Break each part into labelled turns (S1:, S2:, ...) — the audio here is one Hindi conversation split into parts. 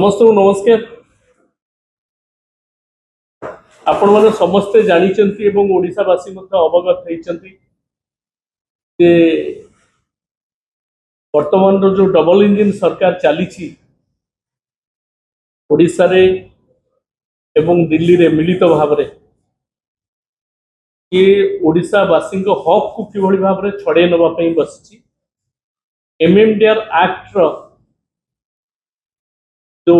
S1: समस्त को नमस्कार। आपण मैंने समस्ते जानी ओडावासी अवगत होती वर्तमान जो डबल इंजिन सरकार चली ओडिशा रे एवं दिल्ली रे मिलित भाव रे ये ओडिशावासी हक को किभली भाव में छड़े नापी बसी एमएमडीआर एक्ट रो जो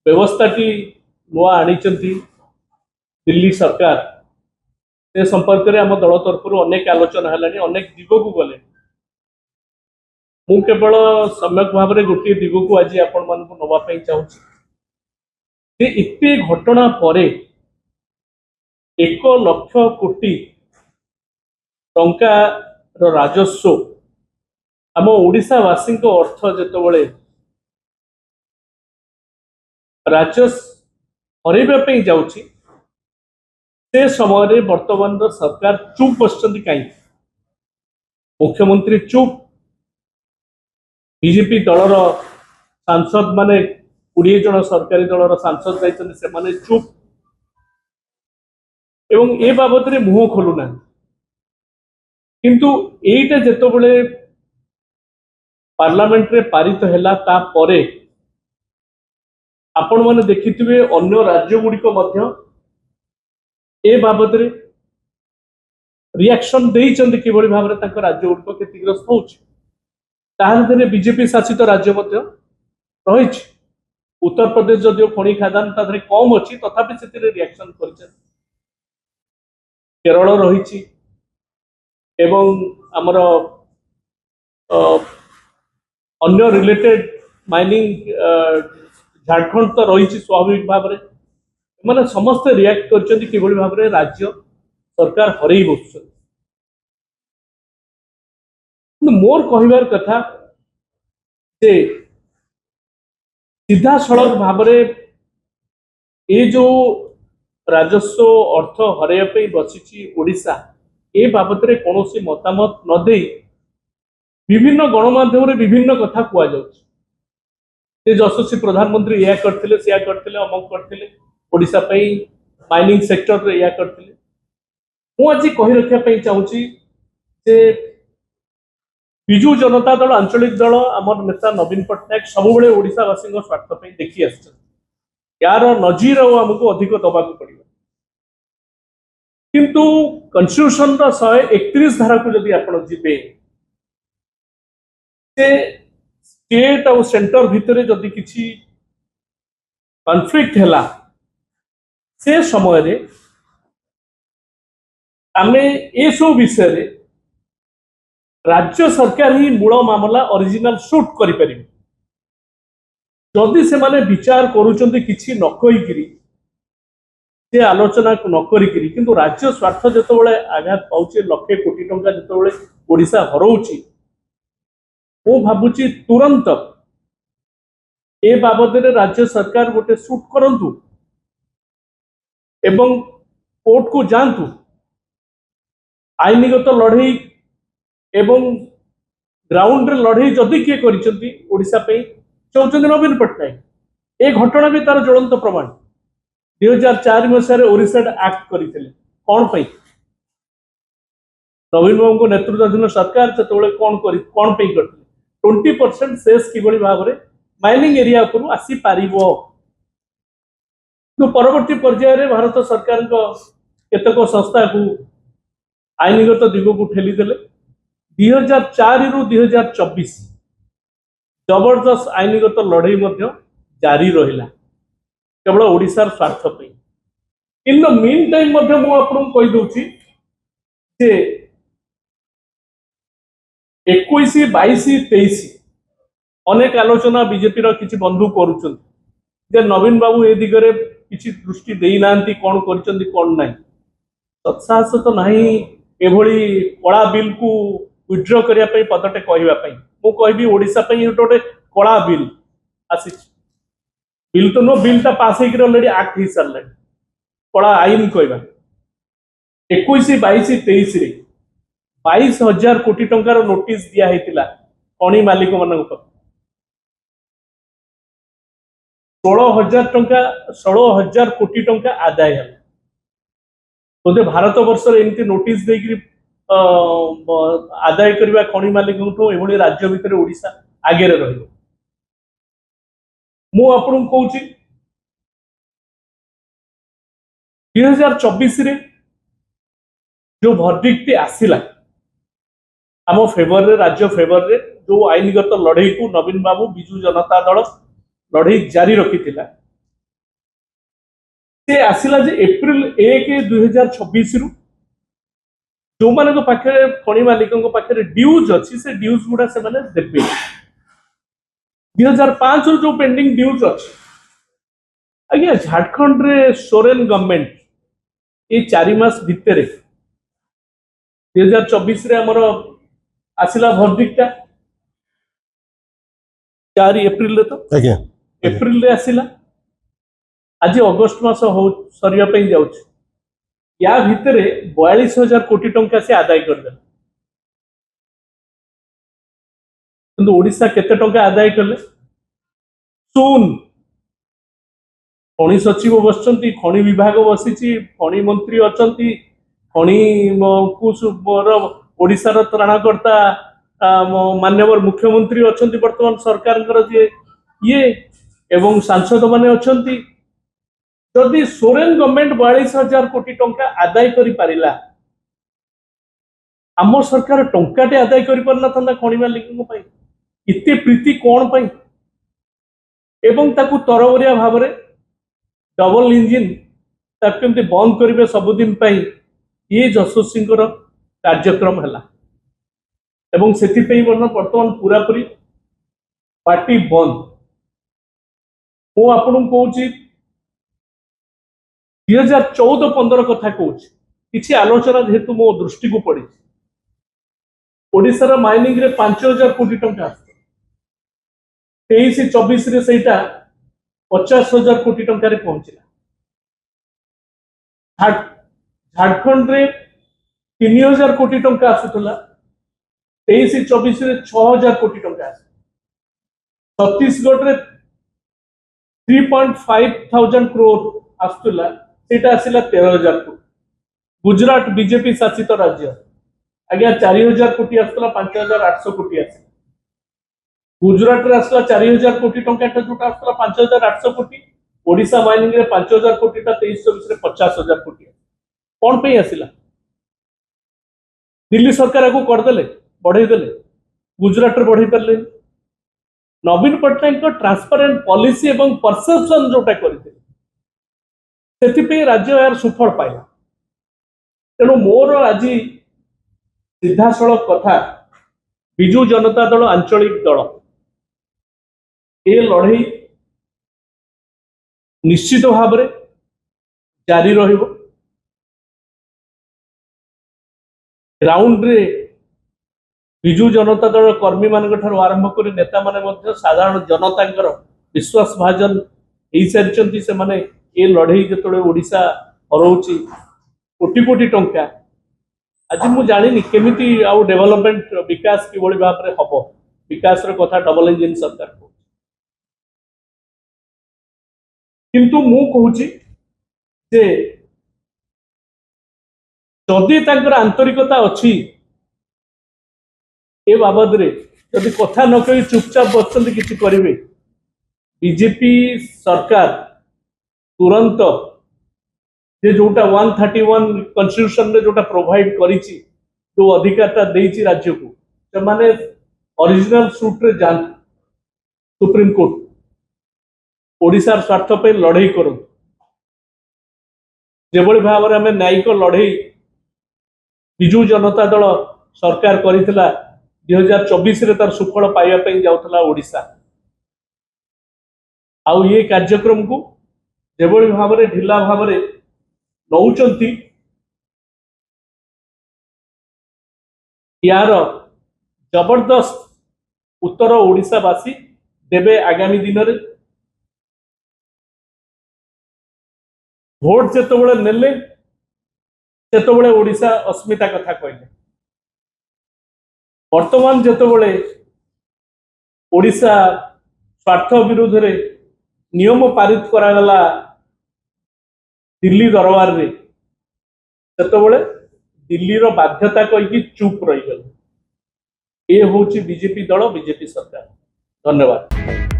S1: व्यवस्था टी नुआ आनी दिल्ली सरकार से संपर्क में आम दल तरफ अनेक आलोचना है अनेक दिग को गले मु केवल सम्यक भाव में गोटे दिग को आज आपण मान नवाई चाहूँगी इतने घटना पर 1 लाख कोटी टंकार राजस्व आम ओडिशावासी अर्थ जितेबाला राजस्व हरैवाई जाऊँगी से समय वर्तमान सरकार चुप बसचंती कहीं मुख्यमंत्री चुप बीजेपी दलर सांसद माने 20 जन सरकारी दलर सांसद जाइछन्ति चुप एवं ए बाबद रे मुह खोलुना किंतु एटा जेतबेले पार्लियामेंट रे पारित हैला ता परे आपण माने देखिथिबे अन्य राज्य गुड़िक मध्य ए बाबद रे रिएक्शन देइचन्ति किबळी भाव रे तांको राज्य गुड़िक क्षतिग्रस्त होउछि ताहारे बीजेपी शासित राज्य मध्य रही उत्तर प्रदेश जदिव खनि खादान तादरे कम अच्छी तथापि से रिएक्शन कर केरल रही एवं आमर अन्य रिलेटेड माइनिंग झारखंड तो रही स्वाभाविक भाव में मैंने समस्त रिएक्ट कर भाव में राज्य सरकार हरई बस मोर कहबार कथा से सीधा सड़क भाव ये जो राजस्व अर्थ हरैया बसी ओडिशा ए बाबद में कौन मतामत न दे विभिन्न गणमाध्यम विभिन्न कथा कहुचे यशस्वी प्रधानमंत्री या करते से करते अमक करते ओडिशा माइनिंग सेक्टर या करते मुझे कही रखापी चाहूँगी विजु जनता दल आंचलिक दल आमर नेता नवीन पट्टनायक सब ओडिशावासी स्वार्थ देखी यार नजीर आमको अधिक दबा पड़ो किंतु कन्स्टिट्यूशन 131 धारा को जब आप जी स्टेट और सेंटर भितर जदि किसी कन्फ्लिक्ट है से समय आमे ए सब विषय राज्य सरकार ही मूल मामला ओरिजिनल शूट करें जदि से माने विचार करुचंती किछि न कहिकरी से आलोचना न करिकरी किंतु राज्य स्वार्थ जेतबेले आघात पाउचे लक्षे कोटी टंका जेतबेले ओडिशा हरौची मु भाबुची तुरंत ए बाबद रे राज्य सरकार गोटे शूट करंतु एवं कोर्ट को जानतु आईनगत लड़ई एवं ग्राउंड रे लड़ई जदि किए करिसंती ओडिशा पे चाहते नवीन पट्टनायक ए घटना भी तार ज्वलंत प्रमाण 2004 मसीह ओडिशा एक्ट करते कौन पे नवीन बाबू को नेतृत्वाधीन सरकार से कौन करते 20% सेस किभली भाव में माइनिंग एरिया उपरू आसी पारिबो तो परवर्ती पर्याय रे भारत सरकार केतक संस्था को आईनगत दिग को ठेलीदेले 2004 रु 2024 जबरदस्त आईनगत लड़ई जारी रहा केवल ओडिशार स्वार्थ इन द मीन टाइम कहीदे 21, 22, 23 अनेक आलोचना बीजेपी किसी बंधु कर नवीन बाबू ए दिगरे किसी दृष्टि देना कौन कौन ना सत्साहस तो ना एभली कला बिल को विड्र करने पदटे कहवाई मु कहि ओडिशा गोटे कला बिल आसी बिल तो नो बिलटा पास होलरेडी एक्ट हो सारे कला आईन कहवा 21, 22, 23 22,000 कोटी टंकार नोटिस दिया खनि मालिक मान ଷୋହଳ ହଜାର କୋଟି ଟଙ୍କା ଆଦାୟ ହେଲା। बोधे भारत वर्ष एमती नोटिस देकर आदाय करने खनि मालिक एभली राज्य भितर ओडिशा आगे रही। मु आपन कहूँ 2024 रे जो भर्डिक्ट आसिला आम फेवर रे राज्य फेवर रे जो आईनगत लड़ई को नवीन बाबू बिजू जनता दल लड़ई जारी रखी से आसिला जे एप्रिल 1 2026 रु जो माने पाखे खनि मालिकों पाखे ड्यूज अच्छी से ड्यूज गुड़ा से माने देबे 2005 रु जो पेंडिंग ड्यूज अच्छी आज्ञा झारखंड रे सोरेन गवर्नमेंट ये 4 मास भितर 2024 रे हमर आसिला भर्डिक्टा 4 एप्रिल रे तो
S2: आज्ञा
S1: एप्रिल रे आसिला आज अगस्ट मास सरिया पे जाउछ या भितर 42,000 कोटी टंका से आदाय करदे किंतु ओडिशा केते टंका आदाय करले सुन खनि सचिव बसचंती खनि विभाग बसिची खनि मंत्री अचंती खनि ओडिशार त्राणकर्ता मान्यवर मुख्यमंत्री अचंती वर्तमान सरकार जे ये एवं सांसद माने अचंती जदि सोरेन गवर्नमेंट 42,000 कोटी टंका आदाय करि पारिला आम सरकार टंकाटे आदाय करि परना था खनि मालिक पई इते प्रीति कोन पई एवं ताकू तरवरिया भाव रे डबल इंजिन ताकू बंद करिवे सबुदिन पई ये यशस्वी कार्यक्रम है एवं से बर्तमान पूरा पूरी पार्टी बंद मु आपन कहूँ 2014-15 कथा कहूँ किसी आलोचना जेहेतु मो दृष्टि को पड़ी ओडिशार माइनिंग रे 5,000 कोटी टंका 23-24 रे सेटा 50,000 कोटी टंका रे पहुंचला झारखंड रे 3,000 कोटी टंका आसुतला 23-24 रे 6,000 कोटी टंका छत्तीसगढ़ रे 3.5 थाउजेंड करोड़ आसुतला सेटा आसिला 13,000 कोटी गुजरात बीजेपी शासित राज्य आज्ञा 4,000 कोटी आसला 5,800 कोटी आस गुजरात रे आसला 4,000 कोटी टंका जोटा आसला 5,800 कोटी ओडिशा माइनिंग रे 5,000 कोटी 23-24 रे 50,000 कोटी कौन पे आसिला दिल्ली सरकार को करदेले बढ़ई देले गुजरात रे बढ़ई पारे नवीन पट्टनायक ट्रांसपेरेंट पॉलिसी एवं परसेप्शन जोटा करते राज्य यार सुफल पाइला तेणु मोर आज सीधासलख कथा बिजू जनता दल आंचलिक दल ए लड़ई निश्चित भाव में जारी रहिबो ग्राउंड रे बिजू जनता दल कर्मी मान आरंभ कर नेता माने साधारण जनता विश्वास भाजन हो सारी से माने ए लड़ई जो ओडिशा हरौची कोटी कोटी टंका आज मु जानी केमिति आउ डेवलपमेंट विकास किभली भाव में हम विकास कथा डबल इंजिन सरकार को किंतु मु कहूँ जे जदि तांकर आंतरिकता अच्छी ए बाबद रे जदि कथा न कही चुपचाप बसते किसी करेंगे बीजेपी सरकार तुरंत जे जोटा 131 कन्स्टिट्यूशन रे जोटा प्रोवाइड करिछि जो अधिकारता देइछि राज्य को से माने ओरिजिनल सूट रे जान सुप्रीम कोर्ट ओडिशार स्वार्थ पे लड़ई करो जेभली भाव में आम न्यायिक लड़ई बिजू जनता दल सरकार करिथिला 2024 रे तार सुफल पाइबा पई जाउथला ओडिशा आउ ये कार्यक्रम को जेभली भाव में ढिला भाव में नौचंती यार जबरदस्त उत्तर ओडिशावासी देवे आगामी दिन में भोट जिते नेले सेतबेले ओडिशा अस्मिता कथा कहले वर्तमान जिते ओडिशा स्वार्थ विरोध रे नियम पारित करागला दिल्ली दरबार रे सेतबेले दिल्ली रो बाध्यता कही चुप रही गल। ये हूँ बीजेपी दल बीजेपी सरकार। धन्यवाद।